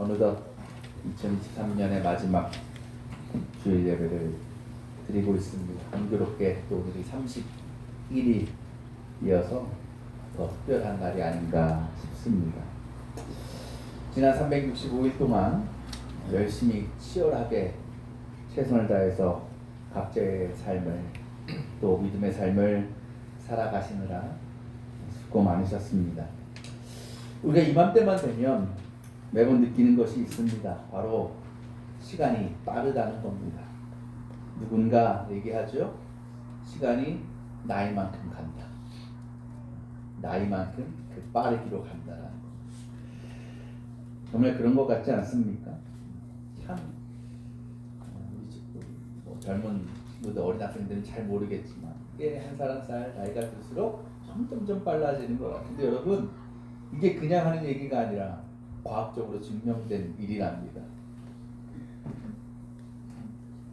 어느덧 2023년의 마지막 주일 예배를 드리고 있습니다. 공교롭게 또 오늘이 31일이 이어서 더 특별한 날이 아닌가 싶습니다. 지난 365일 동안 열심히 치열하게 최선을 다해서 각자의 삶을 또 믿음의 삶을 살아가시느라 수고 많으셨습니다. 우리가 이맘때만 되면 매번 느끼는 것이 있습니다. 바로 시간이 빠르다는 겁니다. 누군가 얘기하죠. 시간이 나이만큼 간다. 나이만큼 빠르기로 간다라는 거. 정말 그런 것 같지 않습니까? 참 젊은 어린 학생들은 잘 모르겠지만 이게 한 살 한 살 나이가 들수록 점점 빨라지는 것 같은데 여러분 이게 그냥 하는 얘기가 아니라 과학적으로 증명된 일이랍니다.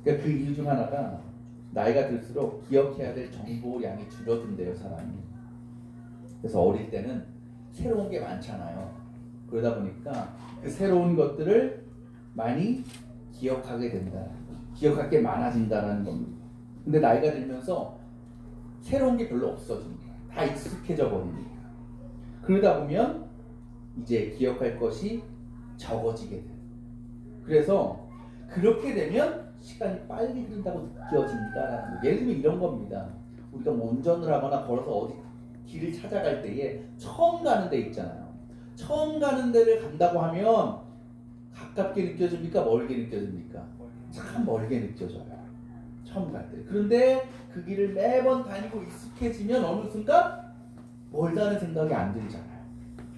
그러니까 그 이유 중 하나가 나이가 들수록 기억해야 될 정보량이 줄어든대요, 사람이. 그래서 어릴 때는 새로운 게 많잖아요. 그러다 보니까 그 새로운 것들을 많이 기억하게 된다. 기억할 게 많아진다는 겁니다. 근데 나이가 들면서 새로운 게 별로 없어집니다. 다 익숙해져 버립니다. 그러다 보면 이제 기억할 것이 적어지게 돼요. 그래서 그렇게 되면 시간이 빨리 흐른다고 느껴진다라는 거예요. 예를 들면 이런 겁니다. 우리가 뭐 운전을 하거나 걸어서 어디 길을 찾아갈 때에 처음 가는 데 있잖아요. 처음 가는 데를 간다고 하면 가깝게 느껴집니까? 멀게 느껴집니까? 참 멀게 느껴져요. 처음 갈 때. 그런데 그 길을 매번 다니고 익숙해지면 어느 순간 멀다는 생각이 안 들잖아요.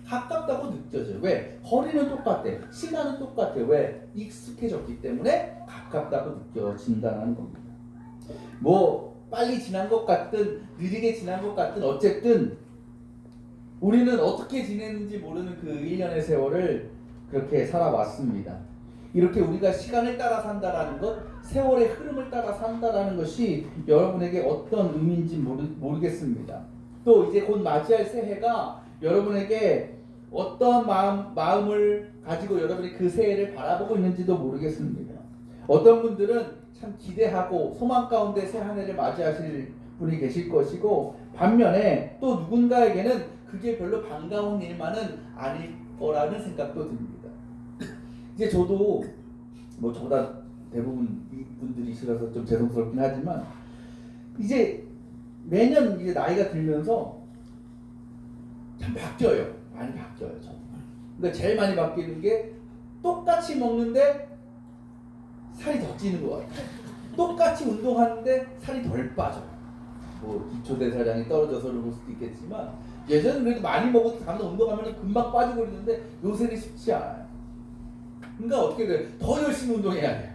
가깝다고 느껴져요. 왜? 거리는 똑같대. 시간은 똑같아요. 왜? 익숙해졌기 때문에 가깝다고 느껴진다는 겁니다. 뭐 빨리 지난 것 같든 느리게 지난 것 같든 어쨌든 우리는 어떻게 지냈는지 모르는 그 1년의 세월을 그렇게 살아왔습니다. 이렇게 우리가 시간을 따라 산다라는 것, 세월의 흐름을 따라 산다라는 것이 여러분에게 어떤 의미인지 모르겠습니다. 또 이제 곧 맞이할 새해가 여러분에게 어떤 마음을 가지고 여러분이 그 새해를 바라보고 있는지도 모르겠습니다. 어떤 분들은 참 기대하고 소망 가운데 새 한 해를 맞이하실 분이 계실 것이고 반면에 또 누군가에게는 그게 별로 반가운 일만은 아닐 거라는 생각도 듭니다. 이제 저도 뭐 저보다 대부분 이분들이시라서 좀 죄송스럽긴 하지만 이제 매년 이제 나이가 들면서 참 바뀌어요. 많이 바뀌어요. 정말. 그러니까 제일 많이 바뀌는 게 똑같이 먹는데 살이 더 찌는 것 같아요. 똑같이 운동하는데 살이 덜 빠져요. 뭐 기초대사량이 떨어져서 그럴 수도 있겠지만 예전에 그래도 많이 먹어도 다음날 운동하면 금방 빠지고 그러는데 요새는 쉽지 않아요. 그러니까 어떻게 돼요? 더 열심히 운동해야 돼요.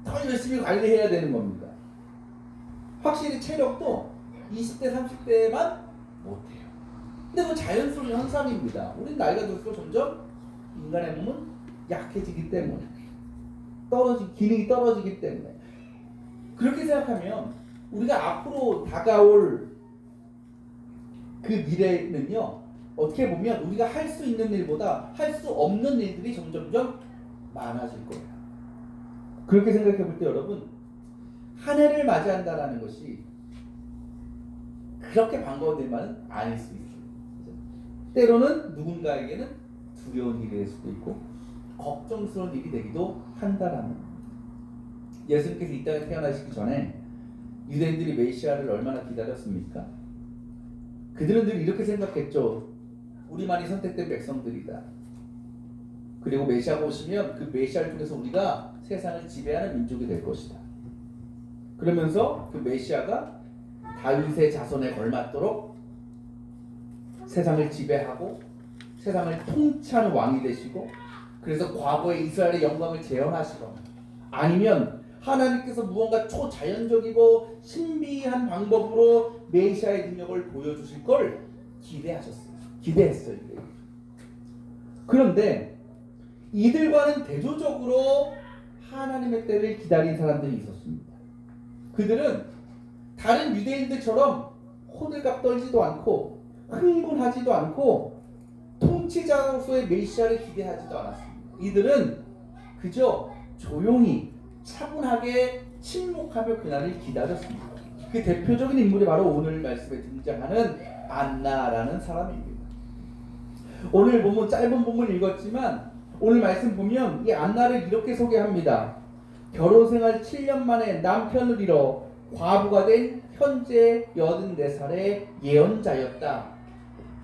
더 열심히 관리해야 되는 겁니다. 확실히 체력도 20대, 30대만 못해요. 근데 그건 자연스러운 현상입니다. 우린 나이가 들수록 점점 인간의 몸은 약해지기 때문에 기능이 떨어지기 때문에 그렇게 생각하면 우리가 앞으로 다가올 그 미래는요 어떻게 보면 우리가 할 수 있는 일보다 할 수 없는 일들이 점점점 많아질 거예요. 그렇게 생각해 볼 때 여러분 한 해를 맞이한다라는 것이 그렇게 반가운 일만은 아닐 수 있어요. 때로는 누군가에게는 두려운 일이 될 수도 있고 걱정스러운 일이 되기도 한다라는 거예요. 예수님께서 이 땅에 태어나시기 전에 유대인들이 메시아를 얼마나 기다렸습니까? 그들은 늘 이렇게 생각했죠. 우리만이 선택된 백성들이다. 그리고 메시아가 오시면 그 메시아를 통해서 우리가 세상을 지배하는 민족이 될 것이다. 그러면서 그 메시아가 다윗의 자손에 걸맞도록 세상을 지배하고 세상을 통치하는 왕이 되시고 그래서 과거의 이스라엘의 영광을 재현하시거나 아니면 하나님께서 무언가 초자연적이고 신비한 방법으로 메시아의 능력을 보여주실 걸 기대했어요. 그런데 이들과는 대조적으로 하나님의 때를 기다린 사람들이 있었습니다. 그들은 다른 유대인들처럼 호들갑 떨지도 않고 흥분하지도 않고 통치자로서의 메시아를 기대하지도 않았습니다. 이들은 그저 조용히 차분하게 침묵하며 그날을 기다렸습니다. 그 대표적인 인물이 바로 오늘 말씀에 등장하는 안나라는 사람입니다. 오늘 본문 짧은 본문 읽었지만 오늘 말씀 보면 이 안나를 이렇게 소개합니다. 결혼생활 7년 만에 남편을 잃어 과부가 된 현재 84살의 예언자였다.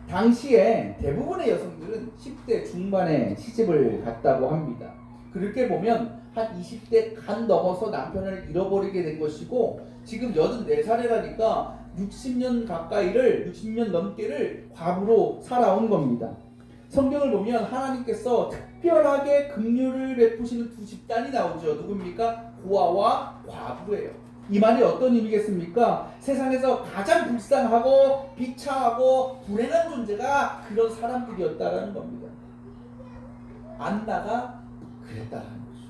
당시에 대부분의 여성들은 10대 중반에 시집을 갔다고 합니다. 그렇게 보면 한 20대 간 넘어서 남편을 잃어버리게 된 것이고 지금 84살이라니까 60년 넘게를 과부로 살아온 겁니다. 성경을 보면 하나님께서 특별하게 긍휼을 베푸시는 두 집단이 나오죠. 누굽니까? 고아와 과부예요. 이 말이 어떤 의미겠습니까? 세상에서 가장 불쌍하고 비참하고 불행한 존재가 그런 사람들이었다라는 겁니다. 안나가 그랬다라는 거죠.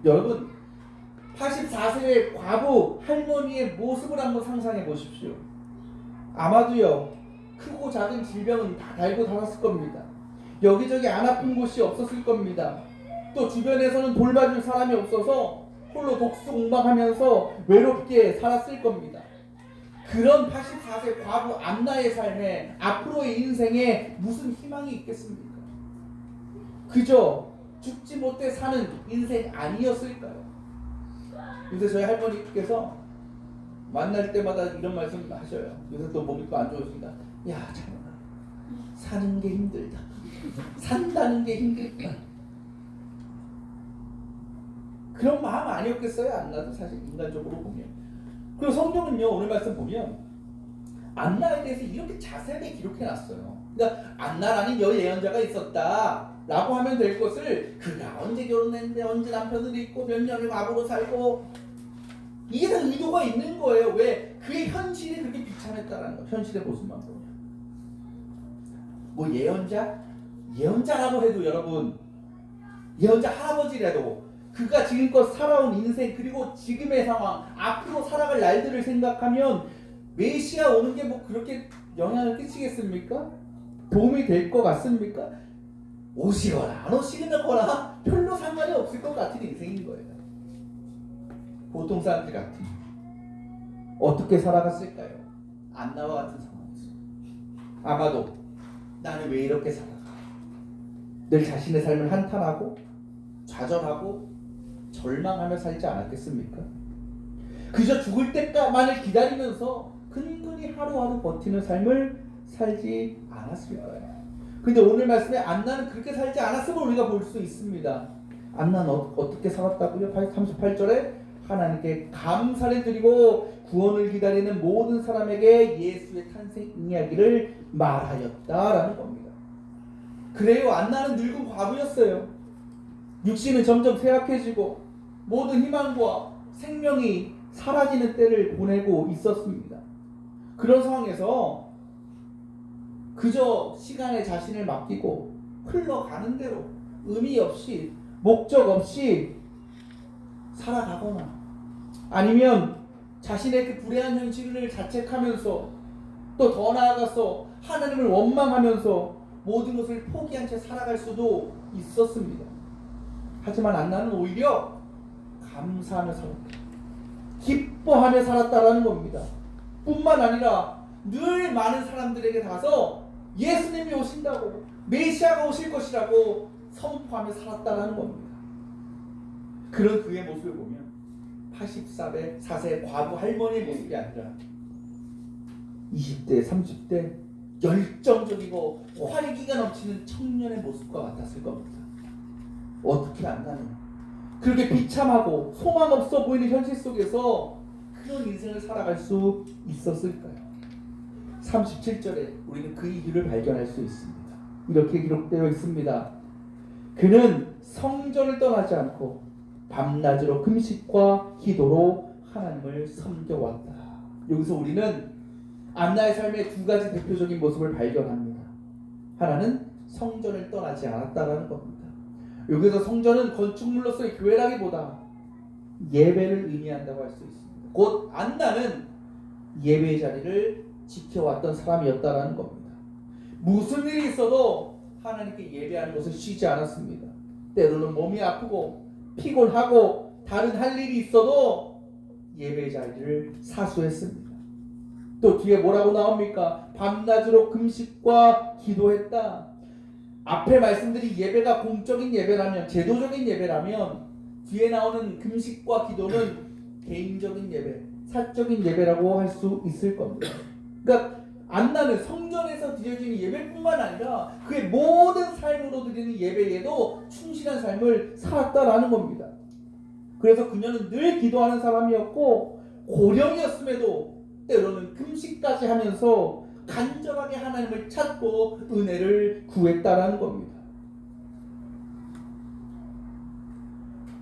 여러분 84세의 과부 할머니의 모습을 한번 상상해 보십시오. 아마도요 크고 작은 질병은 다 달고 살았을 겁니다. 여기저기 안 아픈 곳이 없었을 겁니다. 또 주변에서는 돌봐줄 사람이 없어서 홀로 독수공방하면서 외롭게 살았을 겁니다. 그런 84세 과부 안나의 삶에 앞으로의 인생에 무슨 희망이 있겠습니까? 그저 죽지 못해 사는 인생 아니었을까요? 요새 저희 할머니께서 만날 때마다 이런 말씀 하셔요. 요새 또 몸이 또 안 좋으십니다. 야 참아 사는 게 힘들다. 산다는 게 힘들다. 그런 마음 아니었겠어요? 안나도 사실 인간적으로 보면. 그리고 성경은요 오늘 말씀 보면 안나에 대해서 이렇게 자세하게 기록해놨어요. 그러니까 안나라는 여예언자가 있었다 라고 하면 될 것을 그가 언제 결혼했는데 언제 남편을 잊고 몇 년을 과부로 살고 이게 다 의도가 있는 거예요. 왜? 그의 현실이 그렇게 비참했다라는 거. 현실의 모습만 보면 뭐 예언자라고 해도 여러분 예언자 할아버지라도 그가 지금껏 살아온 인생 그리고 지금의 상황 앞으로 살아갈 날들을 생각하면 메시아 오는 게 뭐 그렇게 영향을 끼치겠습니까? 도움이 될 것 같습니까? 오시거나 안 오시거나 별로 상관이 없을 것 같은 인생인 거예요. 보통 사람들 같은 어떻게 살아갔을까요? 안나와 같은 상황에서 아마도 나는 왜 이렇게 살아가? 늘 자신의 삶을 한탄하고 좌절하고 절망하며 살지 않았겠습니까? 그저 죽을 때만을 기다리면서 근근히 하루하루 버티는 삶을 살지 않았을까요? 근데 오늘 말씀에 안나는 그렇게 살지 않았음을 우리가 볼 수 있습니다. 안나는 어떻게 살았다고요? 38절에 하나님께 감사를 드리고 구원을 기다리는 모든 사람에게 예수의 탄생 이야기를 말하였다라는 겁니다. 그래요, 안나는 늙은 과부였어요. 육신은 점점 쇠약해지고 모든 희망과 생명이 사라지는 때를 보내고 있었습니다. 그런 상황에서 그저 시간에 자신을 맡기고 흘러가는 대로 의미 없이 목적 없이 살아가거나 아니면 자신의 그 불행한 현실을 자책하면서 또 더 나아가서 하나님을 원망하면서 모든 것을 포기한 채 살아갈 수도 있었습니다. 하지만 안나는 오히려 감사하며 살았다. 기뻐하며 살았다라는 겁니다. 뿐만 아니라 늘 많은 사람들에게 가서 예수님이 오신다고 메시아가 오실 것이라고 선포하며 살았다라는 겁니다. 그런 그의 모습을 보면 84세 과부 할머니의 모습이 아니라 20대, 30대 열정적이고 활기가 넘치는 청년의 모습과 같았을 겁니다. 어떻게 안나는 그렇게 비참하고 소망 없어 보이는 현실 속에서 그런 인생을 살아갈 수 있었을까요? 37절에 우리는 그 이유를 발견할 수 있습니다. 이렇게 기록되어 있습니다. 그는 성전을 떠나지 않고 밤낮으로 금식과 기도로 하나님을 섬겨왔다. 여기서 우리는 안나의 삶의 두 가지 대표적인 모습을 발견합니다. 하나는 성전을 떠나지 않았다라는 겁니다. 여기서 성전은 건축물로서의 교회라기보다 예배를 의미한다고 할 수 있습니다. 곧 안나는 예배의 자리를 지켜왔던 사람이었다라는 겁니다. 무슨 일이 있어도 하나님께 예배하는 것을 쉬지 않았습니다. 때로는 몸이 아프고 피곤하고 다른 할 일이 있어도 예배 자리를 사수했습니다. 또 뒤에 뭐라고 나옵니까? 밤낮으로 금식과 기도했다. 앞에 말씀드린 예배가 공적인 예배라면, 제도적인 예배라면 뒤에 나오는 금식과 기도는 개인적인 예배, 사적인 예배라고 할 수 있을 겁니다. 그러니까 안나는 성전에서 드려지는 예배뿐만 아니라 그의 모든 삶으로 드리는 예배에도 충실한 삶을 살았다라는 겁니다. 그래서 그녀는 늘 기도하는 사람이었고 고령이었음에도 때로는 금식까지 하면서 간절하게 하나님을 찾고 은혜를 구했다라는 겁니다.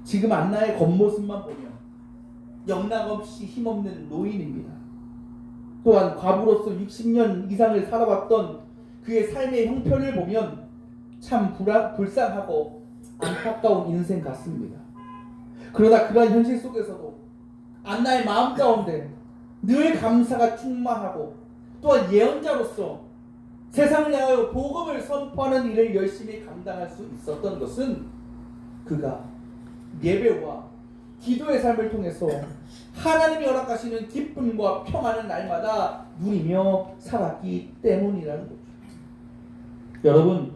지금 안나의 겉모습만 보면 영락없이 힘없는 노인입니다. 또한 과부로서 60년 이상을 살아왔던 그의 삶의 형편을 보면 참 불쌍하고 안타까운 인생 같습니다. 그러나 그러한 현실 속에서도 안나의 마음 가운데 늘 감사가 충만하고 또한 예언자로서 세상을 향하여 복음을 선포하는 일을 열심히 감당할 수 있었던 것은 그가 예배와 기도의 삶을 통해서 하나님이 허락하시는 기쁨과 평안을 날마다 누리며 살았기 때문이라는 거죠. 여러분,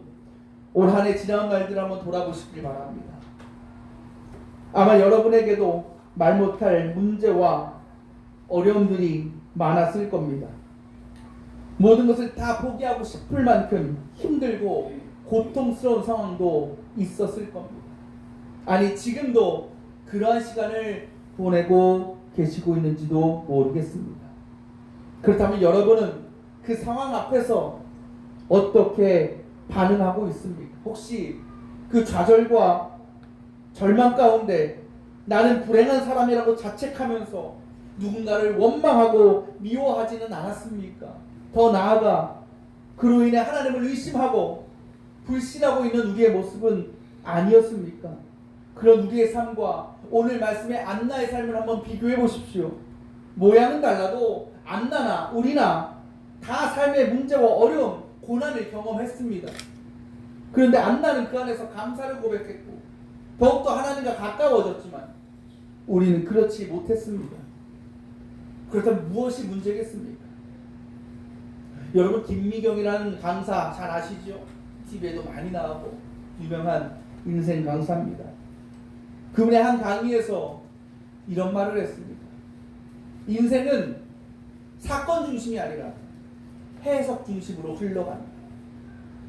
올 한 해 지나온 날들 한번 돌아보시길 바랍니다. 아마 여러분에게도 말 못할 문제와 어려움들이 많았을 겁니다. 모든 것을 다 포기하고 싶을 만큼 힘들고 고통스러운 상황도 있었을 겁니다. 아니, 지금도 그러한 시간을 보내고 계시고 있는지도 모르겠습니다. 그렇다면 여러분은 그 상황 앞에서 어떻게 반응하고 있습니까? 혹시 그 좌절과 절망 가운데 나는 불행한 사람이라고 자책하면서 누군가를 원망하고 미워하지는 않았습니까? 더 나아가 그로 인해 하나님을 의심하고 불신하고 있는 우리의 모습은 아니었습니까? 그런 우리의 삶과 오늘 말씀의 안나의 삶을 한번 비교해 보십시오. 모양은 달라도 안나나 우리나 다 삶의 문제와 어려움, 고난을 경험했습니다. 그런데 안나는 그 안에서 감사를 고백했고 더욱더 하나님과 가까워졌지만 우리는 그렇지 못했습니다. 그렇다면 무엇이 문제겠습니까? 여러분, 김미경이라는 강사 잘 아시죠? TV에도 많이 나오고 유명한 인생 강사입니다. 그분의 한 강의에서 이런 말을 했습니다. 인생은 사건 중심이 아니라 해석 중심으로 흘러간다.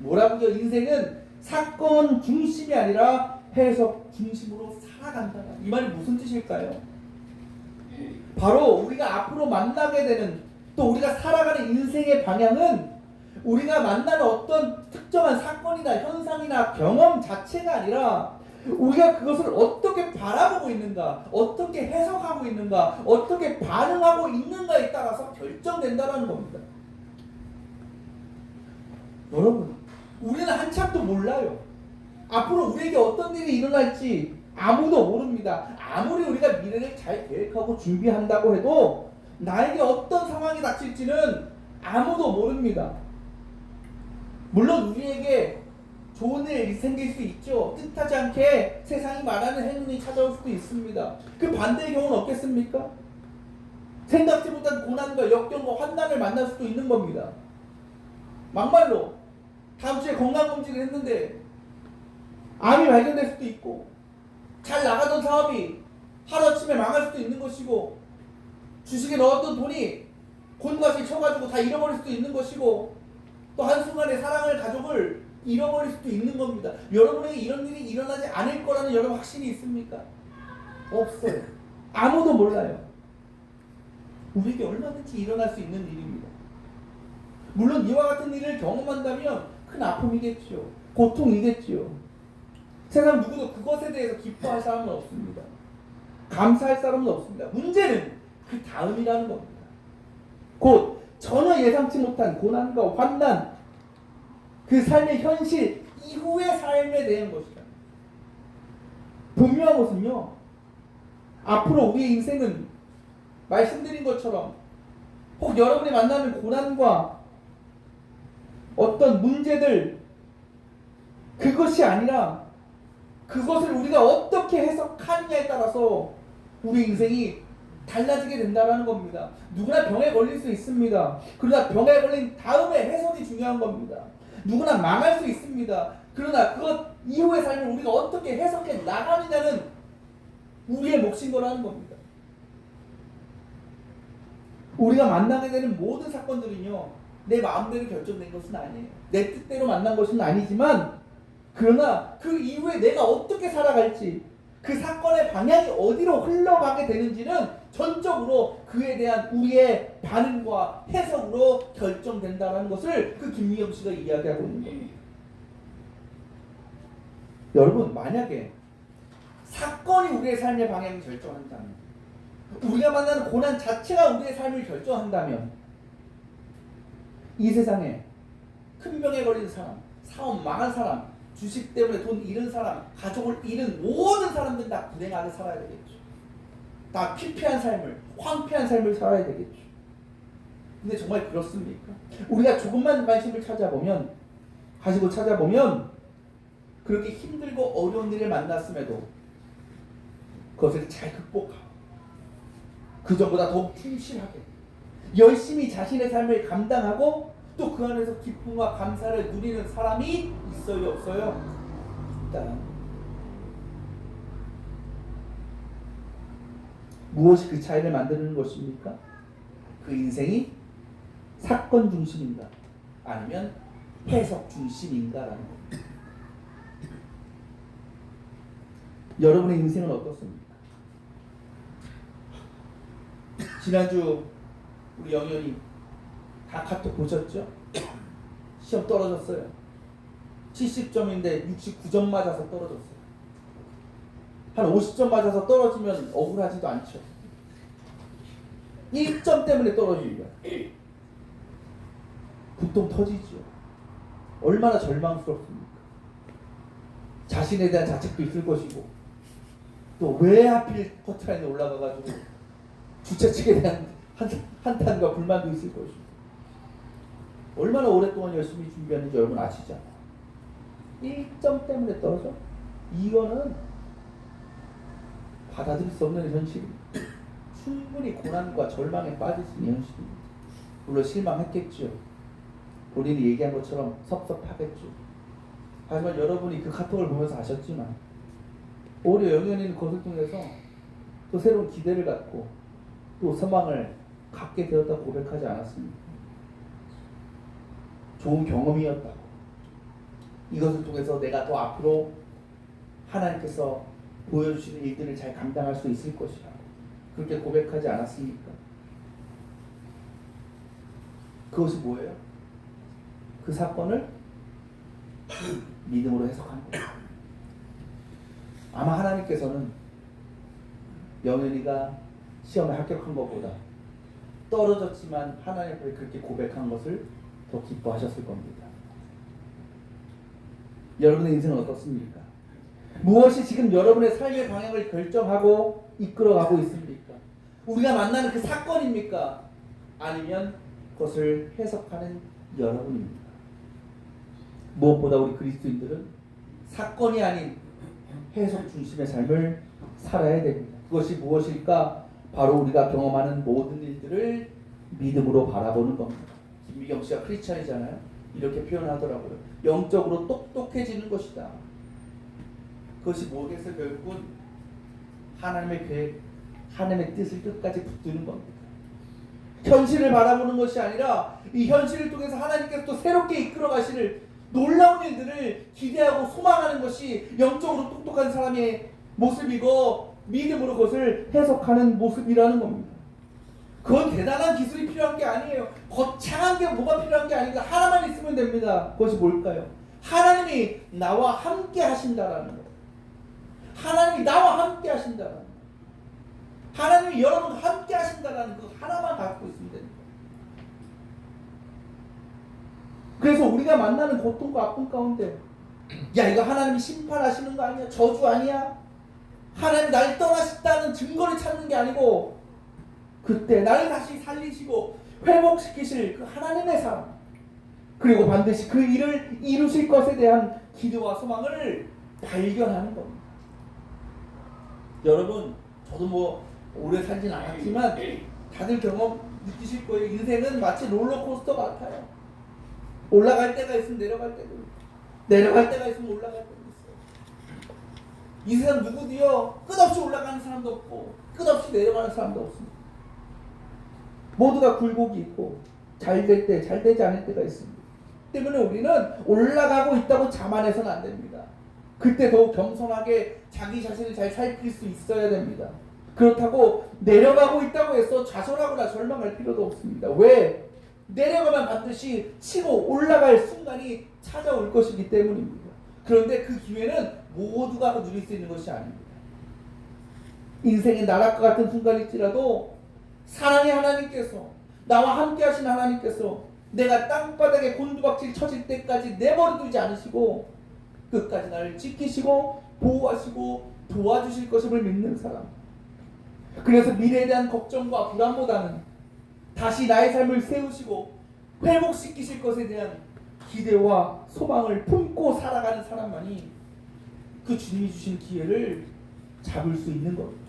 뭐라고요? 인생은 사건 중심이 아니라 해석 중심으로 살아간다. 이 말이 무슨 뜻일까요? 바로 우리가 앞으로 만나게 되는, 또 우리가 살아가는 인생의 방향은 우리가 만나는 어떤 특정한 사건이나 현상이나 경험 자체가 아니라 우리가 그것을 어떻게 바라보고 있는가, 어떻게 해석하고 있는가, 어떻게 반응하고 있는가에 따라서 결정된다는 겁니다. 여러분, 우리는 한참도 몰라요. 앞으로 우리에게 어떤 일이 일어날지 아무도 모릅니다. 아무리 우리가 미래를 잘 계획하고 준비한다고 해도 나에게 어떤 상황이 닥칠지는 아무도 모릅니다. 물론 우리에게 좋은 일이 생길 수 있죠. 뜻하지 않게 세상이 말하는 행운이 찾아올 수도 있습니다. 그 반대의 경우는 없겠습니까? 생각지 못한 고난과 역경과 환난을 만날 수도 있는 겁니다. 막말로 다음 주에 건강검진을 했는데 암이 발견될 수도 있고, 잘 나가던 사업이 하루아침에 망할 수도 있는 것이고, 주식에 넣었던 돈이 곤같이 쳐가지고 다 잃어버릴 수도 있는 것이고, 또 한순간에 사랑할 가족을 잃어버릴 수도 있는 겁니다. 여러분에게 이런 일이 일어나지 않을 거라는 여러분 확신이 있습니까? 없어요. 아무도 몰라요. 우리에게 얼마든지 일어날 수 있는 일입니다. 물론 이와 같은 일을 경험한다면 큰 아픔이겠죠. 고통이겠죠. 세상 누구도 그것에 대해서 기뻐할 사람은 없습니다. 감사할 사람은 없습니다. 문제는 그 다음이라는 겁니다. 곧 전혀 예상치 못한 고난과 환난, 그 삶의 현실 이후의 삶에 대한 것이다. 분명한 것은요, 앞으로 우리의 인생은 말씀드린 것처럼 혹 여러분이 만나는 고난과 어떤 문제들, 그것이 아니라 그것을 우리가 어떻게 해석하느냐에 따라서 우리 인생이 달라지게 된다는 겁니다. 누구나 병에 걸릴 수 있습니다. 그러나 병에 걸린 다음에 해석이 중요한 겁니다. 누구나 망할 수 있습니다. 그러나 그것 이후의 삶을 우리가 어떻게 해석해 나가느냐는 우리의 몫인 거라는 겁니다. 우리가 만나게 되는 모든 사건들은요, 내 마음대로 결정된 것은 아니에요. 내 뜻대로 만난 것은 아니지만, 그러나 그 이후에 내가 어떻게 살아갈지, 그 사건의 방향이 어디로 흘러가게 되는지는 전적으로 그에 대한 우리의 반응과 해석으로 결정된다는 것을 그 김미경 씨가 이야기하고 있는 겁니다. 여러분, 만약에 사건이 우리의 삶의 방향을 결정한다면, 우리가 만나는 고난 자체가 우리의 삶을 결정한다면, 이 세상에 큰 병에 걸린 사람, 사업 망한 사람, 주식 때문에 돈 잃은 사람, 가족을 잃은 모든 사람들은 다 불행하게 살아야 되겠죠. 다 피폐한 삶을, 황폐한 삶을 살아야 되겠죠. 근데 정말 그렇습니까? 우리가 조금만 관심을 찾아보면, 그렇게 힘들고 어려운 일을 만났음에도 그것을 잘 극복하고 그전보다 더욱 충실하게 열심히 자신의 삶을 감당하고 또 그 안에서 기쁨과 감사를 누리는 사람이 있어요, 없어요? 있다. 무엇이 그 차이를 만드는 것입니까? 그 인생이 사건 중심인가 아니면 해석 중심인가라는 겁니다. 여러분의 인생은 어떻습니까? 지난주 우리 영현이 다 카톡 보셨죠? 시험 떨어졌어요. 70점인데 69점 맞아서 떨어졌어요. 한 50점 맞아서 떨어지면 억울하지도 않죠. 1점 때문에 떨어지는 거야. 보통 터지죠. 얼마나 절망스럽습니까? 자신에 대한 자책도 있을 것이고 또 왜 하필 커트라인에 올라가가지고 주최 측에 대한 한탄과 불만도 있을 것이고 얼마나 오랫동안 열심히 준비했는지 여러분 아시잖아요. 1점 때문에 떨어져? 이거는 받아들일 수 없는 현실입니다. 충분히 고난과 절망에 빠질 수 있는 현실입니다. 물론 실망했겠죠. 본인이 얘기한 것처럼 섭섭하겠죠. 하지만 여러분이 그 카톡을 보면서 아셨지만 오히려 영현이는 그것을 통해서 또 새로운 기대를 갖고 또 소망을 갖게 되었다고 고백하지 않았습니까? 좋은 경험이었다고. 이것을 통해서 내가 더 앞으로 하나님께서 보여주시는 일들을 잘 감당할 수 있을 것이라고 그렇게 고백하지 않았습니까? 그것이 뭐예요? 그 사건을 믿음으로 해석한 거예요. 아마 하나님께서는 영현이가 시험에 합격한 것보다 떨어졌지만 하나님 앞에 그렇게 고백한 것을 더 기뻐하셨을 겁니다. 여러분의 인생은 어떻습니까? 무엇이 지금 여러분의 삶의 방향을 결정하고 이끌어가고 있습니까? 우리가 만나는 그 사건입니까? 아니면 그것을 해석하는 여러분입니까? 무엇보다 우리 그리스도인들은 사건이 아닌 해석 중심의 삶을 살아야 됩니다. 그것이 무엇일까? 바로 우리가 경험하는 모든 일들을 믿음으로 바라보는 겁니다. 김미경 씨가 크리스찬이잖아요. 이렇게 표현하더라고요. 영적으로 똑똑해지는 것이다. 그것이 뭐겠어요? 결국은 하나님의 계획, 하나님의 뜻을 끝까지 붙드는 겁니다. 현실을 바라보는 것이 아니라 이 현실을 통해서 하나님께서 또 새롭게 이끌어 가시는 놀라운 일들을 기대하고 소망하는 것이 영적으로 똑똑한 사람의 모습이고 믿음으로 그것을 해석하는 모습이라는 겁니다. 그건 대단한 기술이 필요한 게 아니에요. 거창한 게 뭐가 필요한 게 아니라 하나만 있으면 됩니다. 그것이 뭘까요? 하나님이 나와 함께 하신다라는 거. 하나님이 나와 함께 하신다라는 거. 하나님이 여러분과 함께 하신다라는 그 하나만 갖고 있으면 됩니다. 그래서 우리가 만나는 고통과 아픔 가운데 야 이거 하나님이 심판하시는 거 아니야? 저주 아니야? 하나님이 나를 떠나셨다는 증거를 찾는 게 아니고 그때 나를 다시 살리시고 회복시키실 그 하나님의 사랑 그리고 반드시 그 일을 이루실 것에 대한 기도와 소망을 발견하는 겁니다. 여러분, 저도 뭐 오래 살진 않았지만 다들 경험 느끼실 거예요. 인생은 마치 롤러코스터 같아요. 올라갈 때가 있으면 내려갈 때도 있고, 내려갈 때가 있으면 올라갈 때도 있어요. 이 세상 누구도요 끝없이 올라가는 사람도 없고 끝없이 내려가는 사람도 없습니다. 모두가 굴곡이 있고 잘 될 때, 잘 되지 않을 때가 있습니다. 때문에 우리는 올라가고 있다고 자만해서는 안 됩니다. 그때 더욱 겸손하게 자기 자신을 잘 살필 수 있어야 됩니다. 그렇다고 내려가고 있다고 해서 좌절하거나 절망할 필요도 없습니다. 왜? 내려가면 반드시 치고 올라갈 순간이 찾아올 것이기 때문입니다. 그런데 그 기회는 모두가 누릴 수 있는 것이 아닙니다. 인생의 나락과 같은 순간일지라도 사랑의 하나님께서, 나와 함께 하신 하나님께서 내가 땅바닥에 곤두박질 쳐질 때까지 내버려 두지 않으시고 끝까지 나를 지키시고 보호하시고 도와주실 것임을 믿는 사람. 그래서 미래에 대한 걱정과 불안보다는 다시 나의 삶을 세우시고 회복시키실 것에 대한 기대와 소망을 품고 살아가는 사람만이 그 주님이 주신 기회를 잡을 수 있는 겁니다.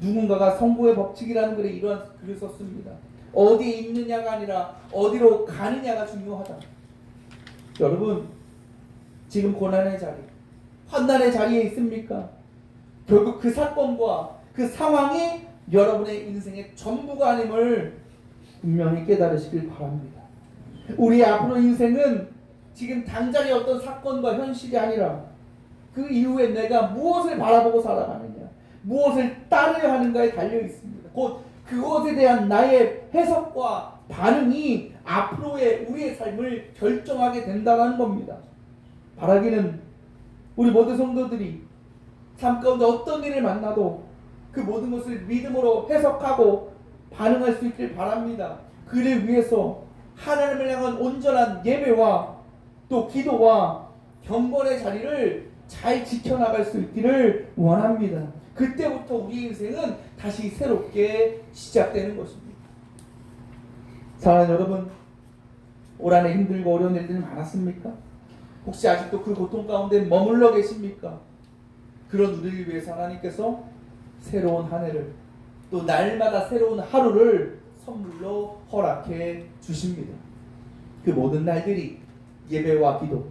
누군가가 성부의 법칙이라는 글에 이러한 글을 썼습니다. 어디에 있느냐가 아니라 어디로 가느냐가 중요하다. 여러분, 지금 고난의 자리, 환난의 자리에 있습니까? 결국 그 사건과 그 상황이 여러분의 인생의 전부가 아님을 분명히 깨달으시길 바랍니다. 우리의 앞으로 인생은 지금 당장의 어떤 사건과 현실이 아니라 그 이후에 내가 무엇을 바라보고 살아가느냐, 무엇을 따르려 하는가에 달려 있습니다. 곧 그것에 대한 나의 해석과 반응이 앞으로의 우리의 삶을 결정하게 된다는 겁니다. 바라기는 우리 모든 성도들이 삶 가운데 어떤 일을 만나도 그 모든 것을 믿음으로 해석하고 반응할 수 있길 바랍니다. 그를 위해서 하나님을 향한 온전한 예배와 또 기도와 경건의 자리를 잘 지켜나갈 수 있기를 원합니다. 그때부터 우리 인생은 다시 새롭게 시작되는 것입니다. 사랑하는 여러분, 올 한해 힘들고 어려운 일들이 많았습니까? 혹시 아직도 그 고통 가운데 머물러 계십니까? 그런 우리를 위해서 하나님께서 새로운 한 해를, 또 날마다 새로운 하루를 선물로 허락해 주십니다. 그 모든 날들이 예배와 기도,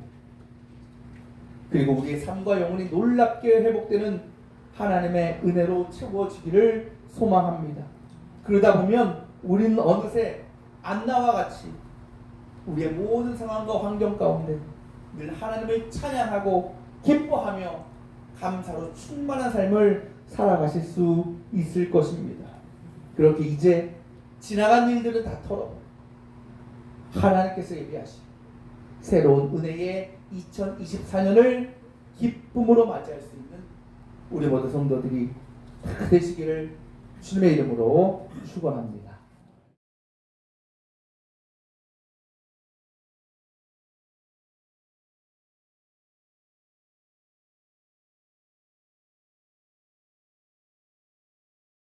그리고 우리의 삶과 영혼이 놀랍게 회복되는 하나님의 은혜로 채워지기를 소망합니다. 그러다 보면 우리는 어느새 안나와 같이 우리의 모든 상황과 환경 가운데 늘 하나님을 찬양하고 기뻐하며 감사로 충만한 삶을 살아가실 수 있을 것입니다. 그렇게 이제 지나간 일들은 다 털어 하나님께서 예비하신 새로운 은혜의 2024년을 기쁨으로 맞이할 수 있는 우리 모든 성도들이 다 되시기를 주님의 이름으로 축원합니다.